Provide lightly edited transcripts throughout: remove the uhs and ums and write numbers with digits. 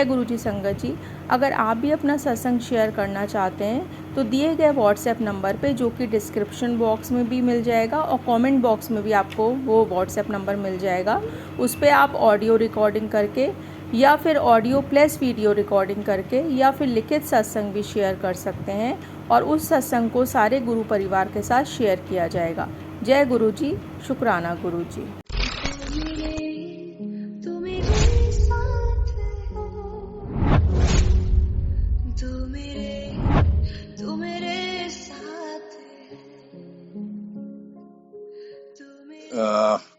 जय गुरु जी संगत जी। अगर आप भी अपना सत्संग शेयर करना चाहते हैं तो दिए गए व्हाट्सएप नंबर पे, जो कि डिस्क्रिप्शन बॉक्स में भी मिल जाएगा और कमेंट बॉक्स में भी आपको वो व्हाट्सएप नंबर मिल जाएगा, उस पर आप ऑडियो रिकॉर्डिंग करके या फिर ऑडियो प्लस वीडियो रिकॉर्डिंग करके या फिर लिखित सत्संग भी शेयर कर सकते हैं और उस सत्संग को सारे गुरु परिवार के साथ शेयर किया जाएगा। जय गुरु जी, शुक्राना गुरु जी।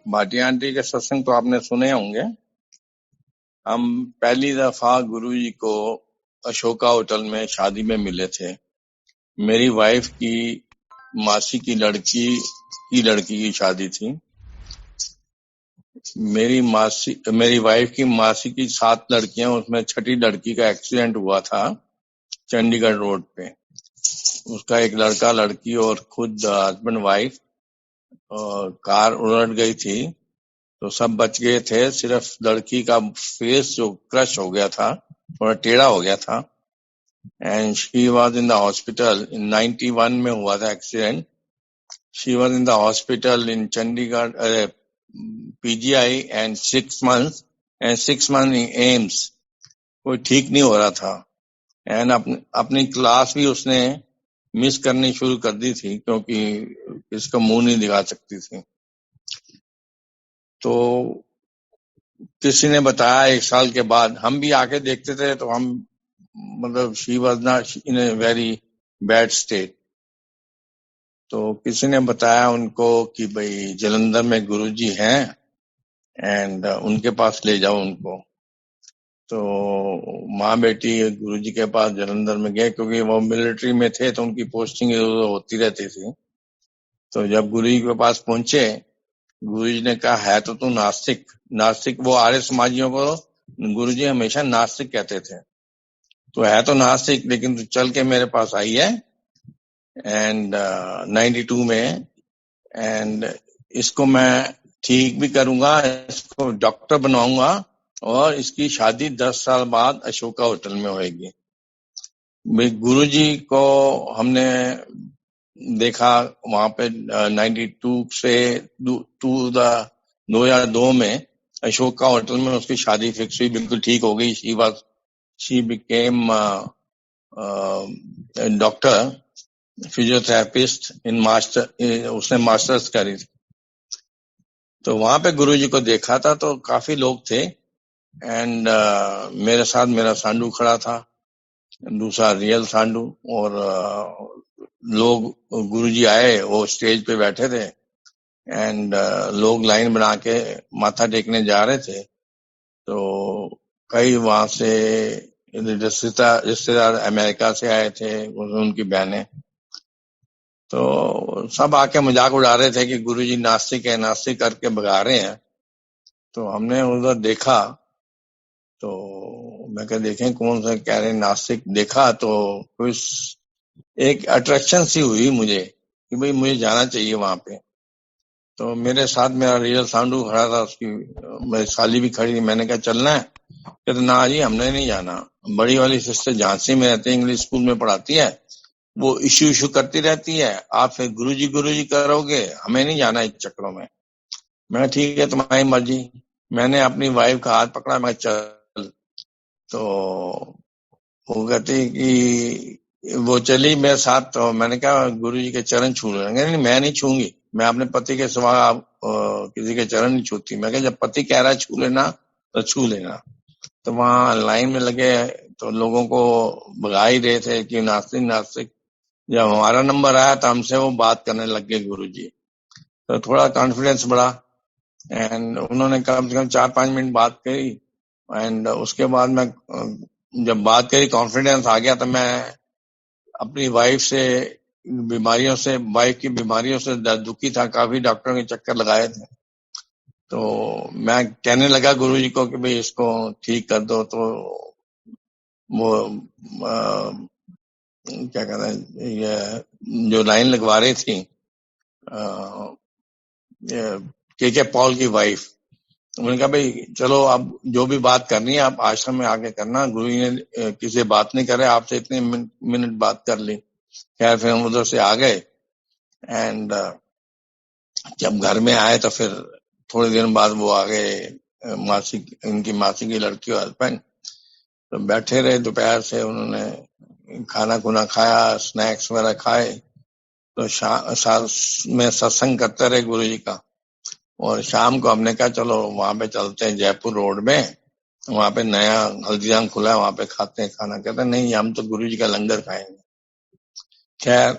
भाटिया आंटी के सत्संग तो आपने सुने होंगे। हम पहली दफा गुरुजी को अशोका होटल में शादी में मिले थे। मेरी वाइफ की मासी की लड़की की शादी थी। मेरी वाइफ की मासी की 7 लड़कियां, उसमें छठी लड़की का एक्सीडेंट हुआ था चंडीगढ़ रोड पे। उसका एक लड़का लड़की और खुद हस्बैंड वाइफ कार उलट गई थी तो सब बच गए थे। सिर्फ लड़की का फेस जो क्रश हो गया था, थोड़ा टेढ़ा हो गया था। And she was in the hospital in 91 में हुआ था accident. She was in the hospital in Chandigarh PGI and 6 months in AIIMS. कोई ठीक नहीं हो रहा था। एंड अपनी क्लास भी उसने मिस करनी शुरू कर दी थी क्योंकि इसका मुंह नहीं दिखा सकती थी। तो किसी ने बताया 1 साल के बाद, हम भी आके देखते थे तो हम मतलब she was not in a very bad state. तो किसी ने बताया उनको कि भाई जलंधर में गुरुजी हैं एंड उनके पास ले जाओ उनको। तो माँ बेटी गुरुजी के पास जलंधर में गए क्योंकि वो मिलिट्री में थे तो उनकी पोस्टिंग होती रहती थी। तो जब गुरुजी के पास पहुंचे, गुरुजी ने कहा है तो तू नास्तिक। वो आर्य समाजियों को गुरुजी हमेशा नास्तिक कहते थे। तो है तो नास्तिक, लेकिन तू चल के मेरे पास आई है एंड 92 में, एंड इसको मैं ठीक भी करूंगा, इसको डॉक्टर बनवाऊंगा और इसकी शादी 10 साल बाद अशोका होटल में होगी। गुरुजी को हमने देखा वहां पे 92 से 2002 में अशोका होटल में उसकी शादी फिक्स हुई, बिल्कुल ठीक हो गई। She became doctor, physiotherapist in master, उसने मास्टर्स करी थी। तो वहां पे गुरुजी को देखा था तो काफी लोग थे एंड मेरे साथ मेरा सांडू खड़ा था, दूसरा रियल सांडू, और लोग गुरुजी आए, वो स्टेज पे बैठे थे एंड लोग लाइन बना के माथा टेकने जा रहे थे। तो कई वहां से रिश्तेदार अमेरिका से आए थे, उनकी बहनें, तो सब आके मजाक उड़ा रहे थे कि गुरुजी नास्तिक है, नास्तिक करके भगा रहे हैं। तो हमने उधर देखा तो मैं कहा देखें कौन सा कह रहे नास्तिक। देखा तो कुछ एक अट्रैक्शन सी हुई मुझे कि भाई मुझे जाना चाहिए वहां पे। तो मेरे साथ मेरा रियल सांडू खड़ा था, उसकी मेरी साली भी खड़ी थी। मैंने कहा चलना है? कहते ना जी हमने नहीं जाना। बड़ी वाली सिस्टर झांसी में रहती है, इंग्लिश स्कूल में पढ़ाती है, वो इशू करती रहती है, आप फिर गुरुजी करोगे, हमें नहीं जाना इस चक्करों में। मैं ठीक है तुम्हारी मर्जी। मैंने अपनी वाइफ का हाथ पकड़ा, मैं चल। तो वो कहती कि वो चली मेरे साथ। तो मैंने कहा गुरुजी के चरण छू लेंगे। नहीं मैं नहीं छूंगी, मैं अपने पति के सिवा किसी के चरण नहीं छूती। मैं कहा जब पति कह रहा है छू लेना तो छू लेना। तो वहां लाइन में लगे तो लोगों को भगा ही रहे थे कि नास्तिक। जब हमारा नंबर आया तो हमसे वो बात करने लग गए गुरुजी। तो थोड़ा कॉन्फिडेंस बढ़ा एंड उन्होंने कम से कम 4-5 मिनट बात करी एंड उसके बाद मैं जब बात करी, कॉन्फिडेंस आ गया, तो मैं अपनी वाइफ की बीमारियों से दुखी था, काफी डॉक्टरों के चक्कर लगाए थे। तो मैं कहने लगा गुरुजी को कि भाई इसको ठीक कर दो। तो वो क्या कहते हैं, ये जो लाइन लगवा रही थी के पॉल की वाइफ, उन्होंने कहा भाई चलो आप जो भी बात करनी है आप आश्रम में आके करना। गुरु जी ने किसी से बात नहीं करे, आपसे इतने मिनट बात कर ली। खैर फिर हम उधर से आ गए एंड जब घर में आए तो फिर थोड़े दिन बाद वो आ गए, इनकी मासी की लड़की और हस्बैंड। तो बैठे रहे दोपहर से, उन्होंने खाना खुना खाया, स्नैक्स वगैरह खाए। तो में सत्संग करते रहे गुरु जी का। और शाम को हमने कहा चलो वहां पे चलते हैं जयपुर रोड में, वहां पे नया हल्दीराम खुला है, वहां पे खाते हैं खाना। कहते नहीं हम तो गुरु जी का लंगर खाएंगे। खैर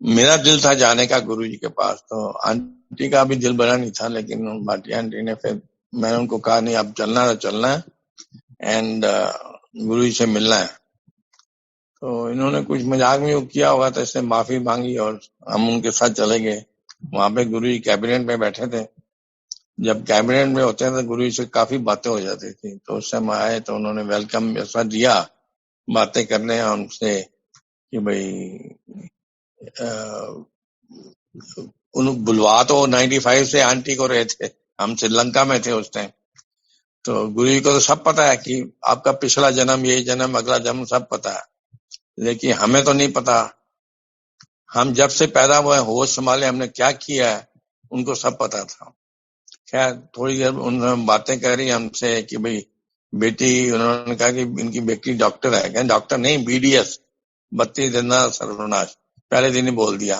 मेरा दिल था जाने का गुरु जी के पास, तो आंटी का भी दिल बना नहीं था, लेकिन भाटिया आंटी ने फिर मैंने उनको कहा नहीं अब चलना है चलना है एंड गुरु जी से मिलना है। तो इन्होंने कुछ मजाक में किया होगा तो इसने माफी मांगी और हम उनके साथ चले गए। वहां पे गुरु जी कैबिनेट में बैठे थे। जब कैबिनेट में होते हैं तो गुरु जी से काफी बातें हो जाती थी। तो उस समय आए तो उन्होंने वेलकम ऐसा दिया, बातें करने उनसे कि भाई उन बुलवा तो 95 से आंटी को रहे थे, हम श्रीलंका में थे उस टाइम। तो गुरु जी को तो सब पता है कि आपका पिछला जन्म, ये जन्म, अगला जन्म सब पता है, लेकिन हमें तो नहीं पता। हम जब से पैदा हुए होश संभाले हमने क्या किया है उनको सब पता था। खैर थोड़ी देर उन्होंने बातें करी हमसे कि भाई बेटी, उन्होंने कहा कि इनकी बेटी डॉक्टर है। क्या डॉक्टर नहीं, BDS, 32 दिन सर्वनाश, पहले दिन ही बोल दिया।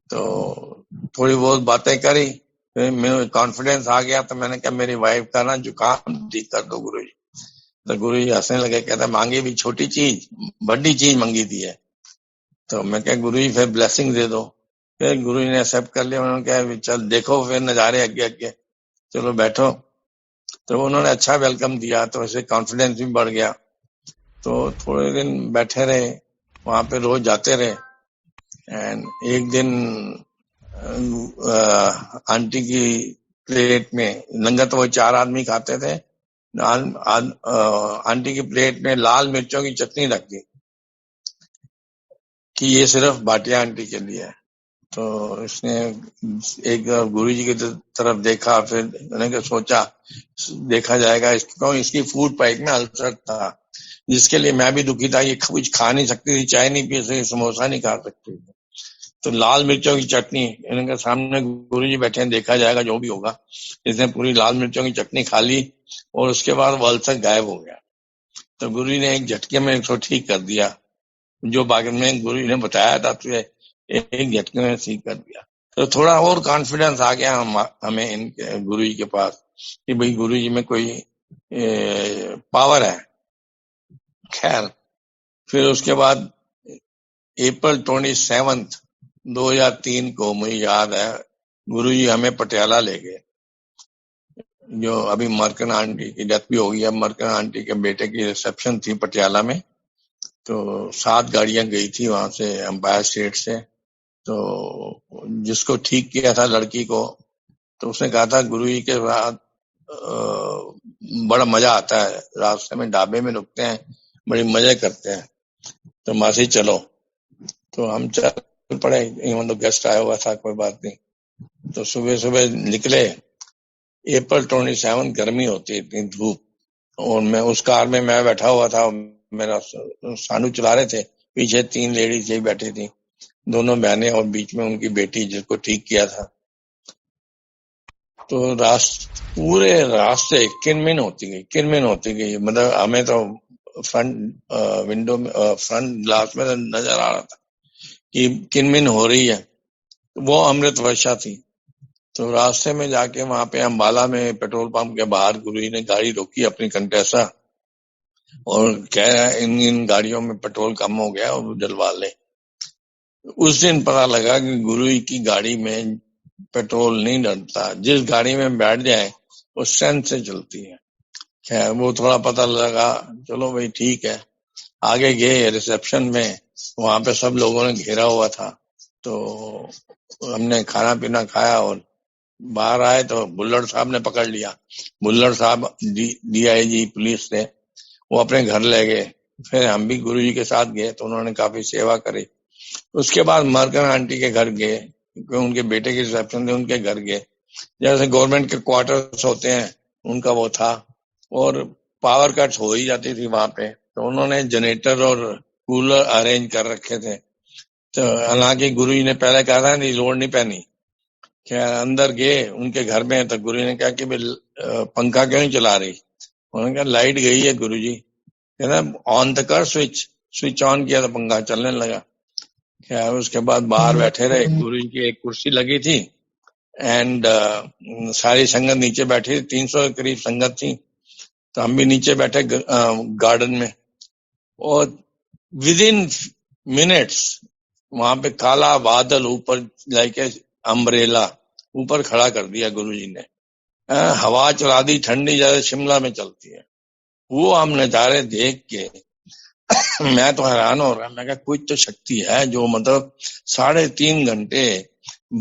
तो थोड़ी बहुत बातें करी, फिर मेरे कॉन्फिडेंस आ गया। तो मैंने कहा मेरी वाइफ का ना जुकाम ठीक कर दो गुरु जी। तो गुरु जी हंसने लगे, कहते मांगी भी छोटी चीज, बड़ी चीज मांगी थी है। तो मैं क्या गुरु जी फिर ब्लेसिंग दे दो। फिर गुरु जी ने एक्सेप्ट कर लिया। उन्होंने कहा चल देखो फिर नजारे आगे आगे, चलो बैठो। तो उन्होंने अच्छा वेलकम दिया, तो ऐसे कॉन्फिडेंस भी बढ़ गया। तो थोड़े दिन बैठे रहे वहां पे, रोज जाते रहे। एंड एक दिन आंटी की प्लेट में लंगर तो वो 4 आदमी खाते थे, आंटी की प्लेट में लाल मिर्चों की चटनी रख दी कि ये सिर्फ भाटिया आंटी के लिए है। तो इसने एक गुरु जी की तरफ देखा, फिर मैंने सोचा देखा जाएगा इसको, इसकी फूड पाइप में अल्सर था जिसके लिए मैं भी दुखी था। ये कुछ खा नहीं सकती थी, चाय नहीं पी सकती, समोसा नहीं खा सकती थी। तो लाल मिर्चों की चटनी, इनके सामने गुरु जी बैठे हैं, देखा जाएगा जो भी होगा। इसने पूरी लाल मिर्चों की चटनी खा ली और उसके बाद वो अल्सर गायब हो गया। तो गुरु जी ने एक झटके में इसको ठीक कर दिया, जो बाद में गुरु जी ने बताया था तुझे एक झटके में ठीक कर दिया। तो थोड़ा और कॉन्फिडेंस आ गया हमें इनके गुरु जी के पास कि भाई गुरु जी में कोई पावर है। खैर फिर उसके बाद अप्रैल 27, 2003 को मुझे याद है गुरु जी हमें पटियाला ले गए। जो अभी मरकन आंटी की डेथ भी हो गई है, मरकन आंटी के बेटे की रिसेप्शन थी पटियाला में। तो 7 गाड़ियां गई थी वहां से, एम्पायर स्टेट से। तो जिसको ठीक किया था लड़की को, तो उसने कहा था गुरु जी के साथ बड़ा मजा आता है, रास्ते में ढाबे में रुकते हैं, बड़ी मजे करते हैं, तो मासी चलो। तो हम चल पड़े, मतलब गेस्ट आया हुआ था, कोई बात नहीं। तो सुबह सुबह निकले। अप्रैल 27 गर्मी होती है, इतनी धूप, और मैं उस कार में मैं बैठा हुआ था, मेरा सानू चला रहे थे, पीछे 3 लेडीज यही बैठी थी, दोनों बहनें और बीच में उनकी बेटी जिसको ठीक किया था। तो पूरे रास्ते किनमिन होती गई। मतलब हमें तो फ्रंट विंडो में, फ्रंट ग्लास में नजर आ रहा था कि किनमिन हो रही है। वो अमृत वर्षा थी। तो रास्ते में जाके वहां पे अम्बाला में पेट्रोल पंप के बाहर गुरु जी ने गाड़ी रोकी अपनी कंटेसा, और कह रहा है इन गाड़ियों में पेट्रोल कम हो गया और डलवा ले। उस दिन पता लगा कि गुरु जी की गाड़ी में पेट्रोल नहीं डलता, जिस गाड़ी में बैठ जाए वो स्ट्रेंथ से चलती है। खैर वो थोड़ा पता लगा, चलो भाई ठीक है। आगे गए रिसेप्शन में, वहां पे सब लोगों ने घेरा हुआ था। तो हमने खाना पीना खाया और बाहर आए तो बुल्लड़ साहब ने पकड़ लिया। बुल्लड़ साहब DIG पुलिस थे, वो अपने घर ले गए। फिर हम भी गुरु जी के साथ गए, तो उन्होंने काफी सेवा करी। उसके बाद मरकन आंटी के घर गए, क्योंकि उनके बेटे की रिसेप्शन थे, उनके घर गए। जैसे गवर्नमेंट के क्वार्टर्स होते हैं उनका वो था, और पावर कट हो ही जाती थी वहां पे, तो उन्होंने जनरेटर और कूलर अरेंज कर रखे थे। तो हालांकि गुरुजी ने पहले कहा था नहीं, लोड नहीं पहनी। क्या अंदर गए उनके घर में, तो गुरुजी ने कहा कि पंखा क्यों नहीं चला रही? उन्होंने कहा लाइट गई है गुरुजी। कहना ऑन द कर स्विच, स्विच ऑन किया तो पंखा चलने लगा। क्या उसके बाद बाहर बैठे रहे, गुरुजी की एक कुर्सी लगी थी एंड सारी संगत नीचे बैठी थी, 300 के करीब संगत थी। तो हम भी नीचे बैठे गार्डन में, और विद इन मिनट्स वहां पे काला बादल ऊपर लाइक अम्ब्रेला ऊपर खड़ा कर दिया गुरुजी ने। हवा चला दी ठंडी, जैसे शिमला में चलती है। वो हम नजारे देख के मैं तो हैरान हो रहा, मैं कहा कुछ तो शक्ति है जो मतलब 3.5 घंटे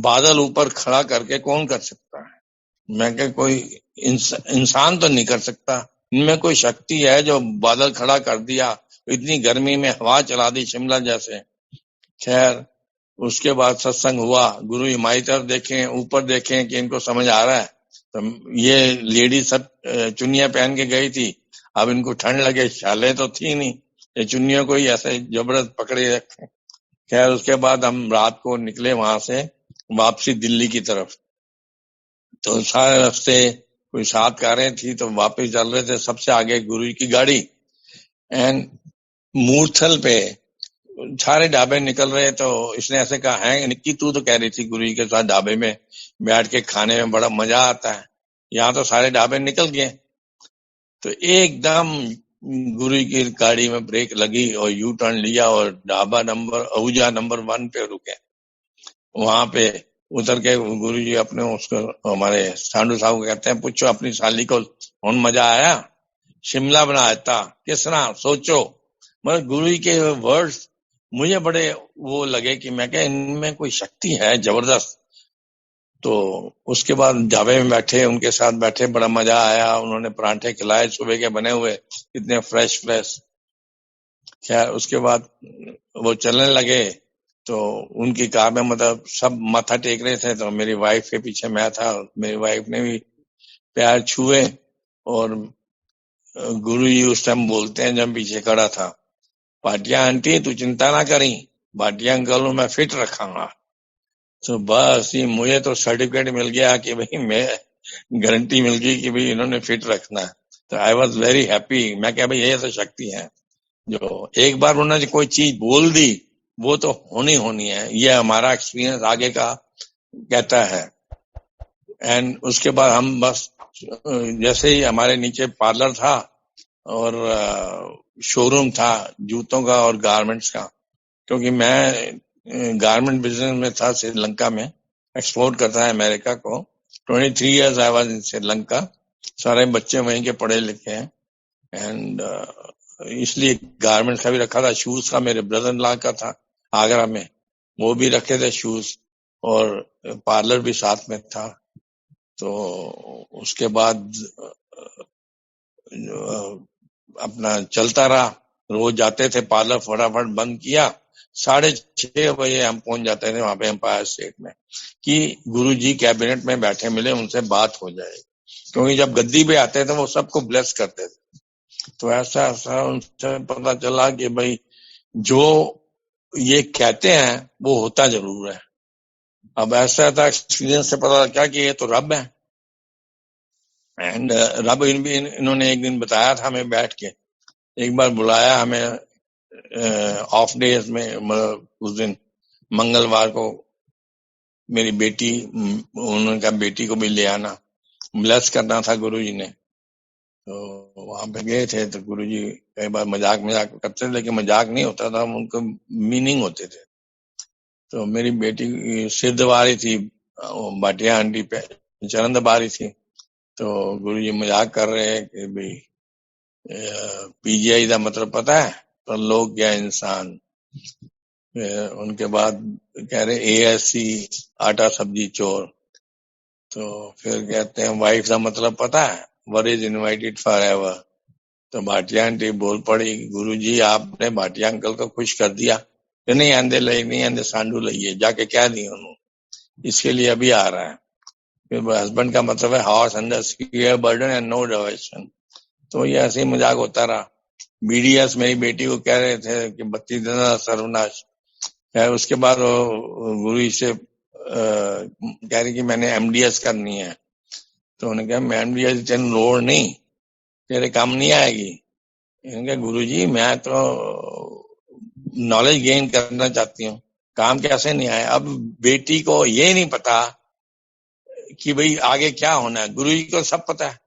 बादल ऊपर खड़ा करके कौन कर सकता है? मैं कहा कोई इंसान तो नहीं कर सकता, इनमें कोई शक्ति है जो बादल खड़ा कर दिया, इतनी गर्मी में हवा चला दी शिमला जैसे। खैर उसके बाद सत्संग हुआ, गुरु हमारी तरफ देखें, ऊपर देखें कि इनको समझ आ रहा है। तो ये लेडी सब चुन्नियां पहन के गई थी, अब इनको ठंड लगे, शालें तो थी नहीं, ये चुन्नियों को ही ऐसे जबरदस्त पकड़े रखे। खैर उसके बाद हम रात को निकले वहां से वापसी दिल्ली की तरफ। तो सारे रास्ते कोई 7 कारें थी, तो वापस चल रहे थे, सबसे आगे गुरु की गाड़ी। एंड मूर्थल पे सारे ढाबे निकल रहे, तो इसने ऐसे कहा है निक्की तू तो कह रही थी गुरु जी के साथ ढाबे में बैठ के खाने में बड़ा मजा आता है, यहाँ तो सारे ढाबे निकल गए। तो एकदम गुरु जी की गाड़ी में ब्रेक लगी और यू टर्न लिया और ढाबा नंबर आहूजा नंबर 1 पे रुके। वहां पे उतर के गुरु जी अपने उसको हमारे सांडू साहब को कहते हैं पूछो अपनी साली को कौन मजा आया, शिमला बनाया था किस तरह सोचो। मतलब गुरु जी के वर्ड्स मुझे बड़े वो लगे कि मैं क्या इनमें कोई शक्ति है जबरदस्त। तो उसके बाद ढाबे में बैठे, उनके साथ बैठे, बड़ा मजा आया। उन्होंने परांठे खिलाए सुबह के बने हुए, इतने फ्रेश फ्रेश। खैर उसके बाद वो चलने लगे, तो उनकी कार में मतलब सब माथा टेक रहे थे, तो मेरी वाइफ के पीछे मैं था, मेरी वाइफ ने भी पैर छुए। और गुरु जी उस टाइम बोलते हैं जब पीछे खड़ा था, भाटिया आंटी तू चिंता ना करी, भाटिया अंकल को मैं फिट रखांगा। तो बस ये मुझे तो सर्टिफिकेट मिल गया कि भाई मैं गारंटी मिल गई कि भाई इन्होंने फिट रखना है। तो आई वॉज वेरी हैप्पी। मैं क्या भाई ये तो शक्ति है, जो एक बार उन्होंने कोई चीज बोल दी वो तो होनी होनी है, ये हमारा एक्सपीरियंस आगे का कहता है। एंड उसके बाद हम बस जैसे ही हमारे नीचे पार्लर था और शोरूम था जूतों का और गारमेंट्स का, क्योंकि मैं गारमेंट बिजनेस में था श्रीलंका में, एक्सपोर्ट करता है अमेरिका को। 23 years I was in Sri Lanka. सारे बच्चे वहीं के पढ़े लिखे हैं एंड इसलिए गारमेंट्स का भी रखा था। शूज का मेरे ब्रदर इन लॉ का था आगरा में, वो भी रखे थे शूज, और पार्लर भी साथ में था। तो उसके बाद अपना चलता रहा, रोज जाते थे पार्लर, फटाफट बंद किया, 6:30 बजे हम पहुंच जाते थे वहां पे एम्पायर स्टेट में, कि गुरुजी कैबिनेट में बैठे मिले, उनसे बात हो जाए, क्योंकि जब गद्दी पे आते थे वो सबको ब्लेस करते थे। तो ऐसा ऐसा उनसे पता चला कि भाई जो ये कहते हैं वो होता जरूर है। अब ऐसा था एक्सपीरियंस से पता लगा कि ये तो रब है। एंड रब इन्होंने एक दिन बताया था हमें बैठ के, एक बार बुलाया हमें ऑफ डेज में, मतलब उस दिन मंगलवार को मेरी बेटी, उन्होंने कहा बेटी को भी ले आना, ब्लेस करना था गुरुजी ने। तो वहां पे गए थे, तो गुरुजी कई बार मजाक मजाक करते थे, लेकिन मजाक नहीं होता था, उनको मीनिंग होते थे। तो मेरी बेटी सिर दबा रही थी, भाटिया आंटी पे चरण दबा रही थी। तो गुरुजी मजाक कर रहे हैं कि भाई पीजीआई का मतलब पता है, तो लोग क्या इंसान। उनके बाद कह रहे एएससी आटा सब्जी चोर। तो फिर कहते हैं वाइफ का मतलब पता है, वर इज इन्वाइटेड फॉर एवर। तो भाटिया आंटी बोल पड़ी, गुरुजी आपने भाटिया अंकल को खुश कर दिया। कि नहीं आंदे ले, नहीं आंदे सांडू लइए, जाके कह दी उन्होंने, इसके लिए अभी आ रहा है। हस्बैंड का मतलब है horse under severe burden and no diversion. तो ये ऐसे ही मजाक होता रहा। बीडीएस मेरी बेटी को कह रहे थे कि बत्ती देना सर्वनाश है। उसके बाद गुरु जी से कह रही कि मैंने एमडीएस करनी है। तो उन्होंने कहा मैं एमडीएस तेन लोड़ नहीं, तेरे काम नहीं आएगी। इनके गुरु जी मैं तो नॉलेज गेन करना चाहती हूँ, काम कैसे नहीं आए। अब बेटी को ये नहीं पता कि भाई आगे क्या होना है, गुरु जी को सब पता है।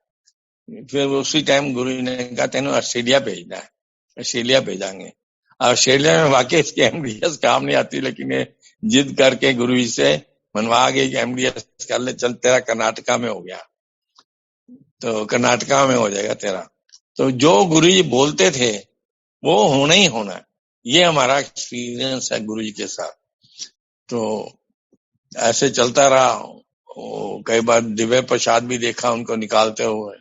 फिर उसी टाइम गुरु जी ने कहा तेन ऑस्ट्रेलिया भेजना है, ऑस्ट्रेलिया भेजांगे। ऑस्ट्रेलिया में वाकई इसकी एमडीएस काम नहीं आती, लेकिन ये जिद करके गुरु जी से मनवा गए कि एमडीएस कर ले, चल तेरा कर्नाटका में हो गया तो कर्नाटका में हो जाएगा तेरा। तो जो गुरु जी बोलते थे वो होना ही होना है। ये हमारा एक्सपीरियंस है गुरु जी के साथ। तो ऐसे चलता रहा। कई बार दिव्य प्रसाद भी देखा उनको निकालते हुए,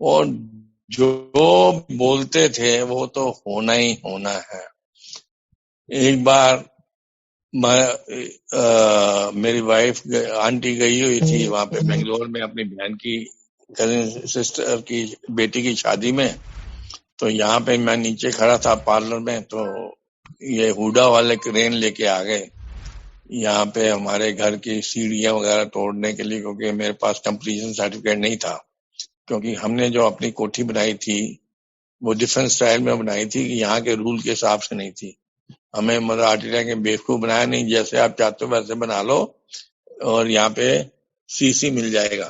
और जो बोलते थे वो तो होना ही होना है। एक बार मेरी वाइफ आंटी गई हुई थी वहां पे बेंगलोर में अपनी बहन की कजिन सिस्टर की बेटी की शादी में। तो यहाँ पे मैं नीचे खड़ा था पार्लर में, तो ये हुडा वाले क्रेन लेके आ गए यहाँ पे हमारे घर की सीढ़ियां वगैरह तोड़ने के लिए, क्योंकि मेरे पास कंप्लीशन सर्टिफिकेट नहीं था। क्योंकि हमने जो अपनी कोठी बनाई थी वो डिफरेंट स्टाइल में बनाई थी कि यहाँ के रूल के हिसाब से नहीं थी। हमें मतलब आर्टिटा के बेवकूफ बनाया नहीं, जैसे आप चाहते हो वैसे बना लो और यहाँ पे सीसी मिल जाएगा,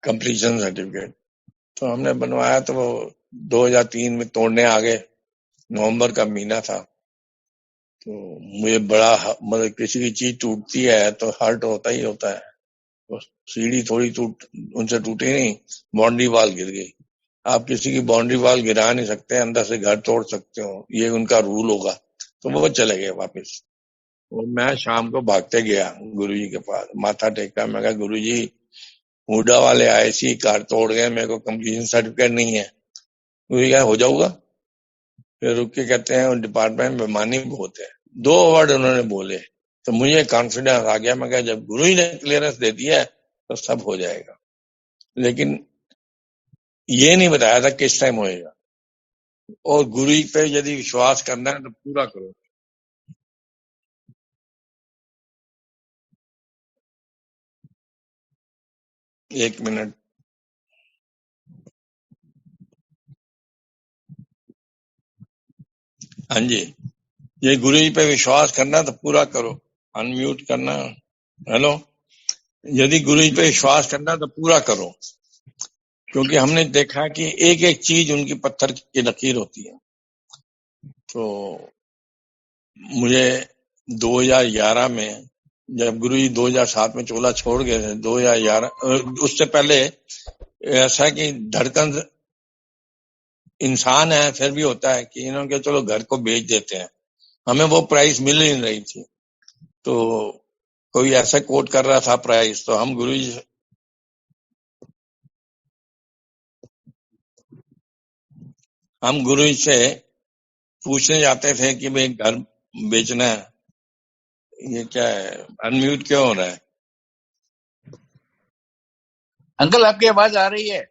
कंप्लीशन सर्टिफिकेट। तो हमने बनवाया तो वो 2003 में तोड़ने आ गए। नवंबर का महीना था। तो मुझे बड़ा मतलब किसी की चीज टूटती है तो हर्ट होता ही होता है। तो सीढ़ी थोड़ी उनसे टूटी नहीं, बाउंड्री वॉल गिर गई। आप किसी की बाउंड्री वॉल गिरा नहीं सकते, अंदर से घर तोड़ सकते हो, ये उनका रूल होगा। तो वो चले गए वापस। और मैं शाम को भागते गया गुरुजी के पास, माथा टेका। मैं कहा गुरुजी हुडा वाले आए सी कार तोड़ गए, मेरे को कंप्लीशन सर्टिफिकेट नहीं है। गुरुजी कहा हो जाऊगा। फिर रुक के कहते हैं डिपार्टमेंट में बेईमानी बहुत है। 2 वर्ड उन्होंने बोले तो मुझे कॉन्फिडेंस आ गया। मैं कहा जब गुरु जी ने क्लियरेंस दे दिया है तो सब हो जाएगा। लेकिन ये नहीं बताया था किस टाइम होएगा। और गुरु जी पे यदि विश्वास करना है तो पूरा करो। एक मिनट। हाँ जी, ये गुरु जी पे विश्वास करना तो पूरा करो। अनम्यूट करना। हेलो, यदि गुरु जी पे विश्वास करना तो पूरा करो, क्योंकि हमने देखा कि एक एक चीज उनकी पत्थर की लकीर होती है। तो मुझे 2011 में जब गुरु जी 2007 में चोला छोड़ गए थे, 2011 उससे पहले ऐसा कि धड़कन इंसान है फिर भी होता है कि इन्होंने चलो घर को बेच देते हैं। हमें वो प्राइस मिल ही नहीं रही थी। तो कोई ऐसा कोट कर रहा था प्राइस, तो हम गुरु जी से पूछने जाते थे कि भाई घर बेचना है। ये क्या है, अनम्यूट क्यों हो रहा है? अंकल आपकी आवाज आ रही है?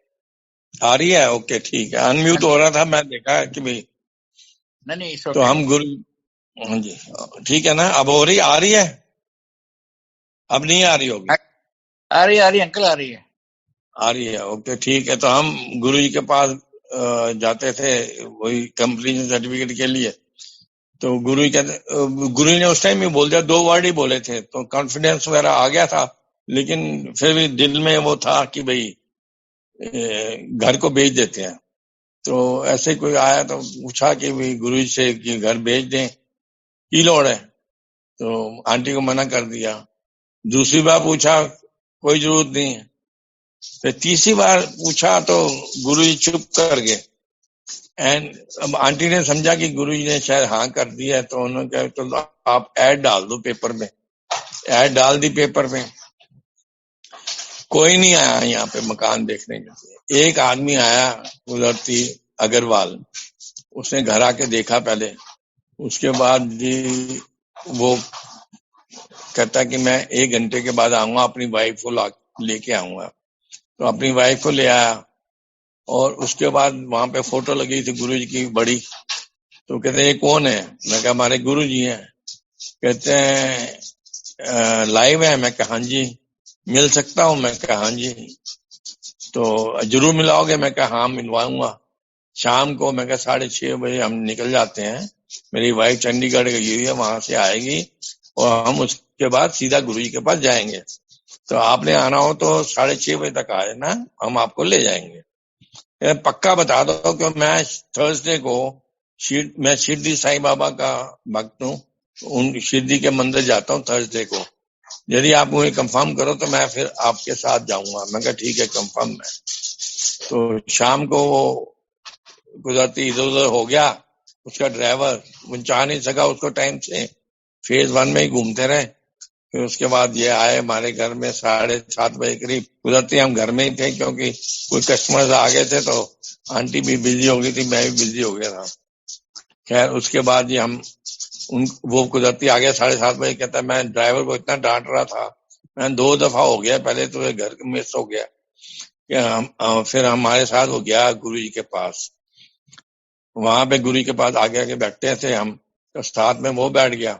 आ रही है, ओके ठीक है। अनम्यूट हो रहा था, मैं देखा कि भाई नहीं तो हम गुरु। हाँ जी ठीक है ना, अब हो रही आ रही है, अब नहीं आ रही होगी। आ रही अंकल आ रही है। आ रही है, ओके ठीक है। तो हम गुरु जी के पास जाते थे वही कंप्लीशन सर्टिफिकेट के लिए। तो गुरु जी कहते, गुरु जी ने उस टाइम ही बोल दिया, 2 वर्ड ही बोले थे, तो कॉन्फिडेंस वगैरह आ गया था। लेकिन फिर भी दिल में वो था कि भाई घर को बेच देते हैं। तो ऐसे कोई आया तो पूछा कि भाई गुरु जी से कि घर बेच दें, की लोड़ है। तो आंटी को मना कर दिया। दूसरी बार पूछा, कोई जरूरत नहीं है। फिर तीसरी बार पूछा तो गुरु जी चुप कर गए। एंड अब आंटी ने समझा कि गुरु जी ने शायद हाँ कर दिया है, तो उन्होंने कहा तो आप ऐड डाल दो पेपर में। ऐड डाल दी पेपर में। कोई नहीं आया यहाँ पे मकान देखने के लिए। एक आदमी आया उधर थी अग्रवाल, उसने घर आके देखा पहले। उसके बाद जी वो कहता कि मैं 1 घंटे के बाद आऊंगा अपनी वाइफ को लेके आऊंगा। तो अपनी वाइफ को ले आया और उसके बाद वहां पे फोटो लगी थी गुरुजी की बड़ी। तो कहते ये कौन है? मैं कहा हमारे गुरुजी हैं। कहते हैं लाइव है? मैं कहा हाँ जी। मिल सकता हूँ? मैं कहा हाँ जी। तो जरूर मिलाओगे? मैं कहा हाँ मिलवाऊंगा। शाम को मैं कहा 6:30 हम निकल जाते हैं, मेरी वाइफ चंडीगढ़ गई हुई है, वहां से आएगी और हम उसके बाद सीधा गुरुजी के पास जाएंगे। तो आपने आना हो तो 6:30 तक आ जाना, हम आपको ले जाएंगे। पक्का बता दो कि मैं थर्सडे को मैं शिरडी साईं बाबा का भक्त हूँ, उन शिरडी के मंदिर जाता हूँ थर्सडे को। यदि आप मुझे कंफर्म करो तो मैं फिर आपके साथ जाऊंगा। मैं कहा ठीक है कंफर्म है। तो शाम को वो गुजराती इधर उधर हो गया, उसका ड्राइवर वो चाह नहीं सका उसको टाइम से, फेज 1 में ही घूमते रहे। फिर उसके बाद ये आए हमारे घर में 7:30 करीब। गुजराती हम घर में ही थे क्योंकि कोई कस्टमर्स आ गए थे, तो आंटी भी बिजी हो गई थी, मैं भी बिजी हो गया था। खैर उसके बाद ये हम वो गुजराती आ गया 7:30। कहता मैं ड्राइवर को इतना डांट रहा था, मैं 2 दफा हो गया, पहले तो ये घर मिस हो गया कि हम फिर हमारे साथ वो गया गुरुजी के पास। वहां पे गुरुजी के पास आगे आगे बैठते थे हम, तो साथ में वो बैठ गया।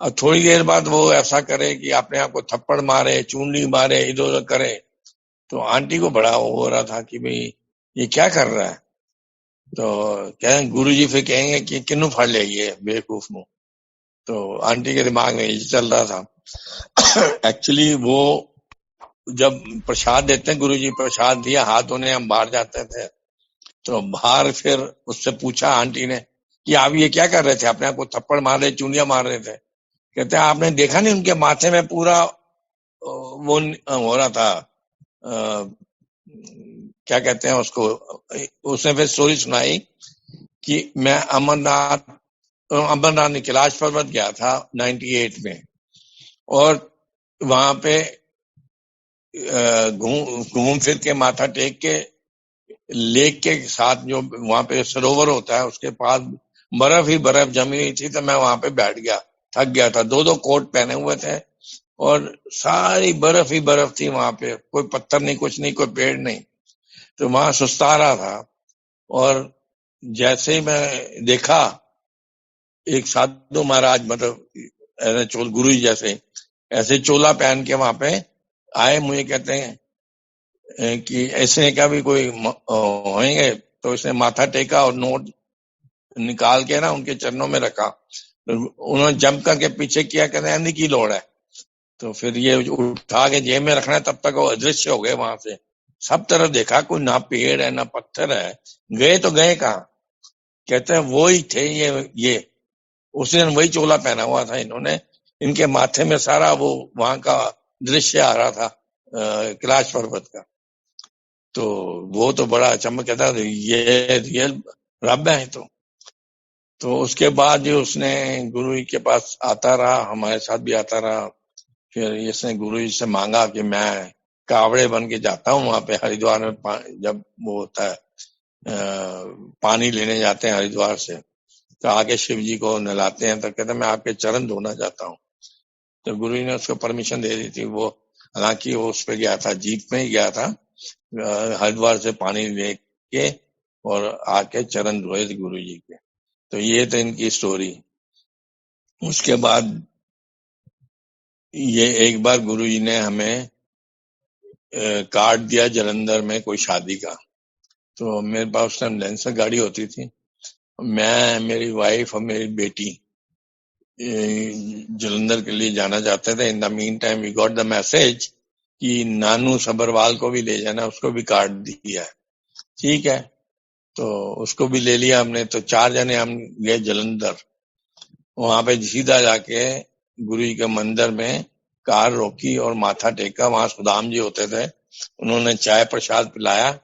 अब थोड़ी देर बाद वो ऐसा करे कि अपने आप को थप्पड़ मारे, चूंडी मारे, इधर उधर करे। तो आंटी को बड़ा हो रहा था कि भाई ये क्या कर रहा है। तो कहें गुरुजी फिर कहेंगे कि किन्नू फाड़ ले ये बेवकूफ मुंह। तो आंटी के दिमाग में ये चल रहा था। एक्चुअली वो जब प्रसाद देते हैं, गुरुजी प्रसाद दिया, हाथ धोने हम बाहर जाते थे, तो बाहर फिर उससे पूछा आंटी ने कि आप ये क्या कर रहे थे, अपने आप को थप्पड़ मार रहे, चूंडियां मार रहे थे। कहते हैं आपने देखा नहीं उनके माथे में पूरा वो हो रहा था, क्या कहते हैं उसको। उसने फिर स्टोरी सुनाई कि मैं अमरनाथ नहीं, कैलाश पर्वत गया था 98 में, और वहां पे घूम फिर के माथा टेक के लेक के साथ जो वहां पे सरोवर होता है उसके पास बर्फ ही बर्फ जमी हुई थी। तो मैं वहां पे बैठ गया, थक गया था, 2 कोट पहने हुए थे और सारी बर्फ ही बर्फ थी वहां पे, कोई पत्थर नहीं, कुछ नहीं, कोई पेड़ नहीं। तो वहां सुस्ता रहा था और जैसे ही मैं देखा एक साधु महाराज, मतलब ऐसे चोल गुरु जी जैसे ऐसे चोला पहन के वहां पे आए, मुझे कहते हैं कि ऐसे का भी कोई होंगे। तो इसने माथा टेका और नोट निकाल के ना उनके चरणों में रखा। तो उन्होंने जंप करके पीछे किया, कहते हैं की लोड़ है। तो फिर ये उठा के जेब में रखना है, तब तक वो अदृश्य हो गए वहां से। सब तरफ देखा, कोई ना पेड़ है ना पत्थर है, गए तो गए कहाँ। कहते हैं वो ही थे ये उस दिन वही चोला पहना हुआ था इन्होंने, इनके माथे में सारा वो वहां का दृश्य आ रहा था कैलाश पर्वत का। तो वो तो बड़ा चमक कहता ये रियल रब है। तो उसके बाद जो उसने गुरु जी के पास आता रहा, हमारे साथ भी आता रहा। फिर इसने गुरु जी से मांगा कि मैं कावड़े बन के जाता हूँ वहां पे हरिद्वार में, जब वो होता है पानी लेने जाते हैं हरिद्वार से, तो आके शिव जी को नहलाते हैं। तो कहते मैं आपके चरण धोना चाहता हूँ। तो गुरु जी ने उसको परमिशन दे दी थी। वो हालांकि वो उस पर गया था, जीप में ही गया था, हरिद्वार से पानी लेके और आके चरण धोए थे गुरु जी के। तो ये तो इनकी स्टोरी। उसके बाद ये एक बार गुरु जी ने हमें कार्ड दिया जलंधर में कोई शादी का। तो मेरे पास उस टाइम लेंसर गाड़ी होती थी, मैं, मेरी वाइफ और मेरी बेटी जलंधर के लिए जाना चाहते थे। In the meantime we got the message कि नानू सबरवाल को भी ले जाना, उसको भी कार्ड दिया है। ठीक है, तो उसको भी ले लिया हमने। तो 4 जने हम गए जलंधर। वहां पे सीधा जाके गुरु जी के मंदिर में कार रोकी और माथा टेका। वहां सुदाम जी होते थे, उन्होंने चाय प्रसाद पिलाया।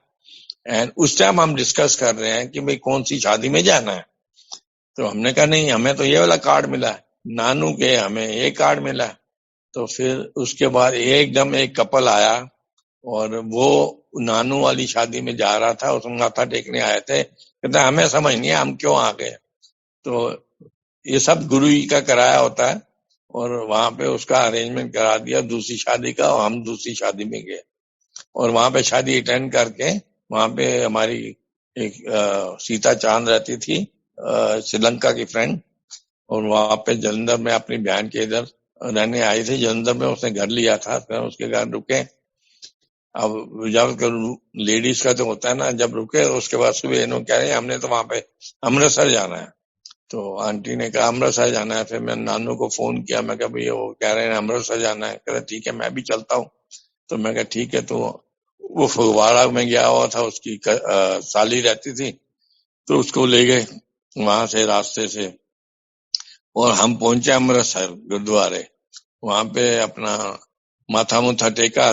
एंड उस टाइम हम डिस्कस कर रहे हैं कि भाई कौन सी शादी में जाना है। तो हमने कहा नहीं, हमें तो ये वाला कार्ड मिला है, नानू के हमें ये कार्ड मिला है। तो फिर उसके बाद एकदम एक कपल आया और वो नानू वाली शादी में जा रहा था, उसमें माथा टेकने आए थे। कहते हमें समझ नहीं है हम क्यों आ गए। तो ये सब गुरु जी का कराया होता है और वहां पे उसका अरेंजमेंट करा दिया दूसरी शादी का, और हम दूसरी शादी में गए। और वहां पे शादी अटेंड करके वहां पे हमारी एक सीता चांद रहती थी, श्रीलंका की फ्रेंड, और वहां पे जलंधर में अपनी बहन के इधर रहने आई थी। जलंधर में उसने घर लिया था, फिर उसके घर रुके। अब जब लेडीज का तो होता है ना, जब रुके उसके बाद सुबह इन्होंने कह रहे हैं हमने तो वहां पे अमृतसर जाना है। तो आंटी ने कहा अमृतसर जाना है। फिर मैं नानू को फोन किया, मैं कहा भैया वो कह रहे हैं अमृतसर जाना है। कह रहे ठीक है मैं भी चलता हूँ। तो मैं कहा ठीक है। तो वो फगवाड़ा में गया हुआ था, उसकी साली रहती थी, तो उसको ले गए वहां से रास्ते से, और हम पहुंचे अमृतसर गुरुद्वारे। वहां पे अपना माथा मुथा टेका,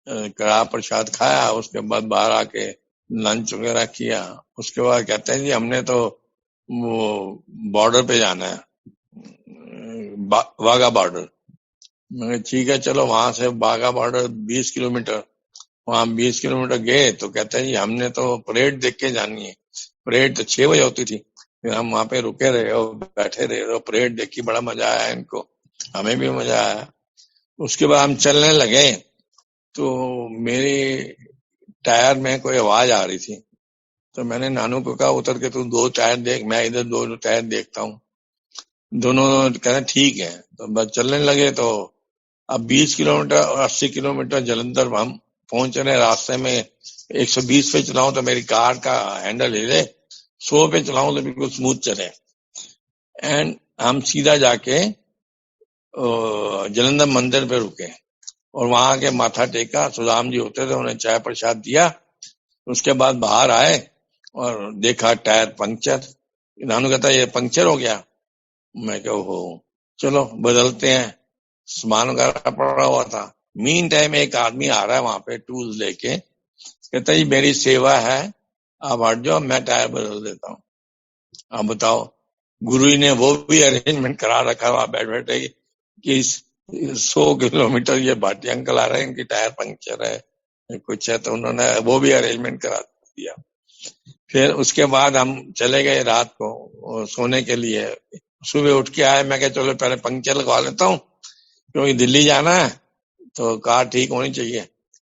कड़ा प्रसाद खाया, उसके बाद बाहर आके लंच वगैरह किया। उसके बाद कहते हैं जी हमने तो वो बॉर्डर पे जाना है, वाघा बॉर्डर। मैंने ठीक है चलो। वहां से वाघा बॉर्डर 20 किलोमीटर, वहां 20 किलोमीटर गए तो कहते हैं जी हमने तो परेड देख के जानी है। परेड तो 6 बजे होती थी। फिर हम वहां पे रुके रहे और बैठे रहे और परेड देखी, बड़ा मजा आया इनको, हमें भी मजा आया। उसके बाद हम चलने लगे तो मेरे टायर में कोई आवाज आ रही थी। तो मैंने नानू को कहा उतर के तू 2 टायर देख, मैं इधर 2 टायर देखता हूँ। दोनों कहते ठीक है। तो बस चलने लगे। तो अब 20 किलोमीटर और 80 किलोमीटर जलंधर हम पहुंच रहे। रास्ते में 120 पे चलाऊं तो मेरी कार का हैंडल हिले, 100 पे चलाऊं तो बिल्कुल स्मूथ चले। एंड हम सीधा जाके जलंधर मंदिर पे रुके और वहां के माथा टेका। सुदाम जी होते थे, उन्हें चाय प्रसाद दिया। उसके बाद बाहर आए और देखा टायर पंक्चर। नानू कहता ये पंक्चर हो गया। मैं कहा हो चलो बदलते हैं। सामान वगैरह पड़ा हुआ था। मीन टाइम एक आदमी आ रहा है वहां पे टूल्स लेके, कहता जी मेरी सेवा है, आप हट जाओ मैं टायर बदल देता हूँ। आप बताओ, गुरु जी ने वो भी अरेंजमेंट करा रखा वहां बैठ बैठे कि 100 किलोमीटर ये भाटी अंकल आ रहे हैं, इनकी टायर पंक्चर है कुछ है, तो उन्होंने वो भी अरेंजमेंट करा दिया। फिर उसके बाद हम चले गए रात को सोने के लिए। सुबह उठ के आए, मैं कहा चलो पहले पंक्चर लगवा लेता हूँ क्योंकि दिल्ली जाना है तो कार ठीक होनी चाहिए।